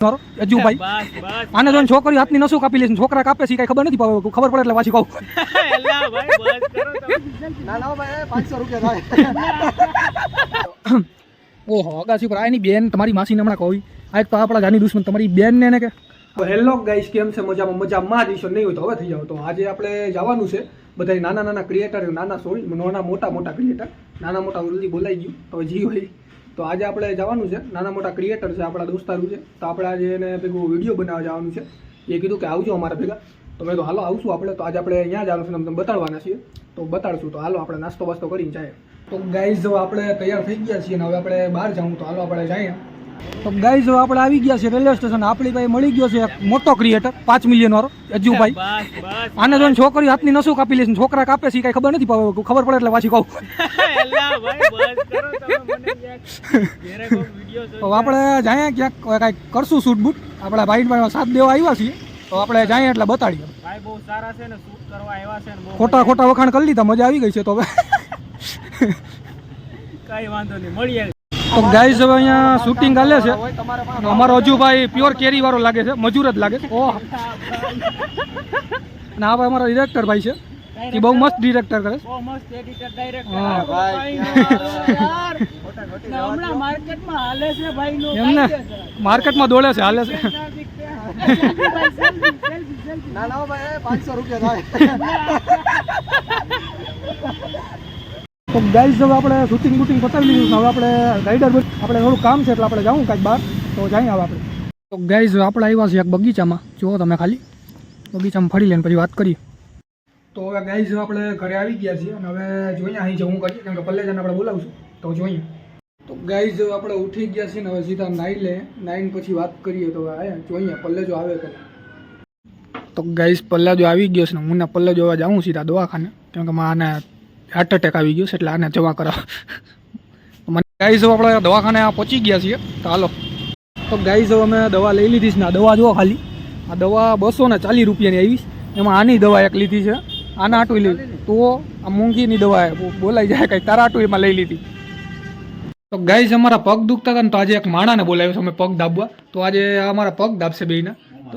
અજુભાઈ આને જોઈને છોકરી હાથની નસો કાપી લે છે, છોકરા કાપે છે કઈ ખબર નથી, ખબર પડે એટલે પાછી કહું. ઓહો અગાસી પર આની બેન તમારી માસીને હમણાં કહી આ તો આપણા જાની દુશ્મન તમારી બેન ને કે. હેલો ગાઈસ, કેમ છે? મજામાં જ નહીં હોય તો હવે થઈ જાવ. તો આજે આપણે જવાનું છે બધા નાના ક્રિએટર, નાના મોટા ક્રિએટર, નાના મોટા ઓલરેડી બોલાઈ ગયું તો જી હોય. તો આજે આપણે જવાનું છે, નાના મોટા ક્રિએટર છે આપણા દોસ્તારું છે, તો આપણે આજે એને ભેગું વિડીયો બનાવવા જવાનું છે. એ કીધું કે આવજો અમારા ભેગા, તો મેં તો હાલો આવશું આપણે. તો આજે આપણે અહીંયા જવાનું છે, તમને બતાડવાના છીએ, તો બતાડશું. તો હાલો આપણે નાસ્તો વાસ્તો કરીને જાય. તો ગાઈઝ જો આપણે તૈયાર થઈ ગયા છીએ ને હવે આપણે બહાર જાઉં, તો હાલો આપણે જઈએ. તો ગાઈઝ જો આપણે આવી ગયા છીએ રેલવે સ્ટેશન. આપણી પાસે મળી ગયો છે એક મોટો ક્રિએટર 5 મિલિયન વાળો અજુભાઈ. આને જોઈને છોકરી હાથની નસો કાપી લે છે, છોકરા કાપે છે કઈ ખબર નથી, ખબર પડે એટલે પાછી કહું. તો આપણે જાય ક્યાંક કાંઈક કરશું શૂટ બૂટ. આપણા ભાઈ સાથ દેવા આવ્યા છીએ, તો આપણે જાય એટલે બતાડીએ. ખોટા વખાણ કરી લીધા, મજા આવી ગઈ છે. તો હવે કઈ વાંધો નહીં, મળીએ. તો ગાઈઝ હવે અહીંયા શૂટિંગ ચાલે છે. અમારો અજુભાઈ પ્યોર કેરી વાળો લાગે છે, મજૂર જ લાગે છે. ઓહ, અને આ અમારો ડિરેક્ટર ભાઈ છે, એ બહુ મસ્ત ડિરેક્ટર કરે છે. એમને માર્કેટમાં દોડે છે, હાલે છે. તો ગાઈઝ હવે આપણે શૂટિંગ બૂટિંગ પતાવી લીધું. હવે આપણે રાઈડર આપણે થોડું કામ છે એટલે આપણે જાઉં કાંઈક બહાર, તો જઈએ હવે આપણે. તો ગાઈઝ આપણે આવ્યા છીએ એક બગીચામાં, જુઓ તમે ખાલી બગીચામાં ફરી લઈને પછી વાત કરીએ. તો હવે ગાઈઝ આપણે ઘરે આવી ગયા છીએ અને હવે જોઈએ અહીં જવું કરીએ, કેમ કે પલ્લેજાને આપણે બોલાવશું, તો જોઈએ. તો ગાઈઝ આપણે ઉઠી ગયા છીએ ને હવે સીધા નાઈને પછી વાત કરીએ. તો હવે જોઈએ પલ્લેજો આવે કે. તો ગાઈઝ પલ્લેજો આવી ગયો છે ને હું પલ્લેજો હવે જાઉં સીધા દવાખાને, કેમ કે આને હાર્ટ એટેક આવી ગયો છે એટલે આને જવા કરાવ. મને ગાઈઝ આપણે દવાખાને પહોંચી ગયા છીએ, તો હાલો. તો ગાઈઝ અમે દવા લઈ લીધી છે ને આ દવા જુઓ ખાલી, આ દવા 240 રૂપિયાની આવી. એમાં આની દવા એક લીધી છે, આના આટું લીધી, તો આ મૂંગીની દવા બોલાઈ જાય કંઈક, તારા આટું એમાં લઈ લીધી. તો ગાઈઝ અમારા પગ દુખતા હતા ને, તો આજે એક માણાને બોલાવ્યો છે અમે પગ દાબવા. તો આજે અમારા પગ દાબશે બેયના. તો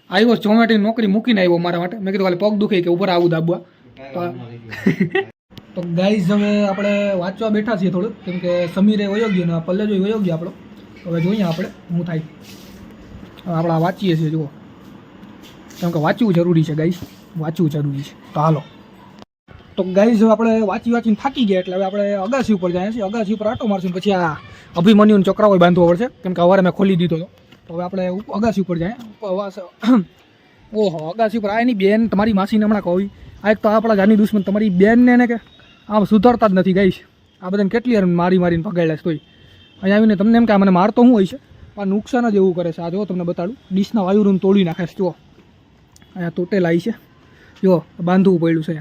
આવ્યો ઝોમેટોની નોકરી મૂકીને આવ્યો મારા માટે. મેં કીધું ખાલી પગ દુખે કે ઉપર આવું દાબવા. તો ગાઈઝ હવે આપણે વાંચવા બેઠા છીએ થોડુંક, કેમ કે સમીરે વયો ગયો ને પલ્લેજો વયો ગયો આપણો. હવે જોઈએ આપણે શું થાય. આપણે વાંચીએ છીએ જુઓ, કેમ કે વાંચવું જરૂરી છે ગાઈઝ, વાંચવું જરૂરી છે. તો હાલો. તો ગાઈઝ આપણે વાંચીને થાકી ગયા એટલે હવે આપણે અગાસી ઉપર જાય છીએ. અગાસી ઉપર આટો મારશું પછી આ અભિમન્યુને ચક્રાઓ બાંધવો પડશે, કેમ કે સવારે મેં ખોલી દીધો હતો. તો હવે આપણે અગાસી ઉપર જાય. ઓહો અગાસી ઉપર આ એની બેન તમારી માસીને હમણાં કહી આ એક તો આપણા જાની દુશ્મન તમારી બેનને ને કે આમ સુધરતા જ નથી ગાઈશ. આ બધાને કેટલી વાર મારીને પગાડ્યા છે. તોય અહીંયા આવીને તમને એમ કે મને મારતો શું હોય છે, પણ નુકસાન જ એવું કરે છે. આ જો તમને બતાડું, ડીશના વાયુરૂમ તોડી નાખે છે. જુઓ અહીંયા તૂટેલા આવી છે, જો બાંધવું પડ્યું છે.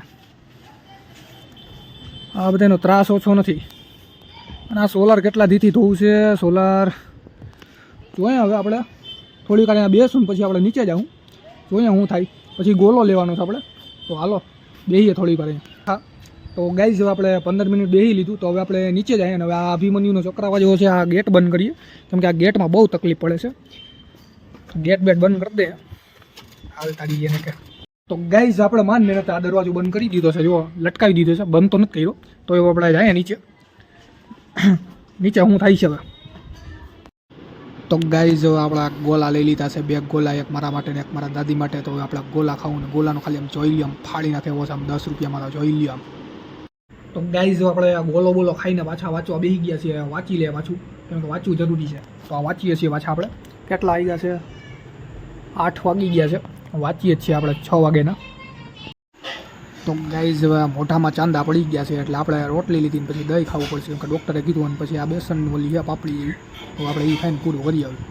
આ બધાનો ત્રાસ ઓછો નથી. અને આ સોલાર કેટલા દીથી ધોવું છે સોલાર. જોઈએ હવે આપણે થોડીક વાર અહીંયા બેસું ને પછી આપણે નીચે જાઉં, જોઈએ શું થાય. પછી ગોલો લેવાનો છે આપણે, તો હાલો બેસીએ થોડીક વાર અહીંયા. હા તો ગાઈઝ હવે આપણે 15 મિનિટ બેસી લીધું, તો હવે આપણે નીચે જઈએ. અને હવે આ અભિમન્યુનો ચક્રાવા જેવો છે, આ ગેટ બંધ કરીએ, કેમ કે આ ગેટમાં બહુ તકલીફ પડે છે. ગેટ બંધ કરી દે હાલ તારી એને કે. તો ગાઈઝ આપણે માન મહેનત આ દરવાજો બંધ કરી દીધો છે, જો લટકાવી દીધો છે, બંધ તો નથી કર્યો. તો એવું આપણે જાય નીચે. નીચે શું થાય છે હવે. તો ગાઈઝ આપણા ગોલા લઈ લીધા છે, 2 ગોલા, એક મારા માટે ને એક મારા દાદી માટે. તો આપણે ગોલા ખાવું ને ગોલાનો ખાલી આમ જોઈ લઈએ, આમ ફાડી નાખે એવો છે, આમ 10 રૂપિયામાં તો જોઈ લઈએ આમ. તો ગાઈઝ આપણે આ બોલો ખાઈને પાછા વાંચવા બેસી ગયા છીએ. વાંચી લે પાછું, કેમ કે વાંચવું જરૂરી છે. તો આ વાંચીએ છીએ પાછા આપણે. કેટલા આવી ગયા છે? 8 વાગી ગયા છે. વાંચીએ જ છીએ આપણે 6 વાગ્યાના. તો ગાઈઝ હવે મોઢામાં ચાંદા પડી ગયા છે એટલે આપણે રોટલી લીધી ને પછી દહીં ખાવું પડશે, કેમ કે ડૉક્ટરે કીધું. અને પછી આ બેસનની ઓલી પાપડી, તો આપણે એ ખાઈને પૂરું કરી આવીએ.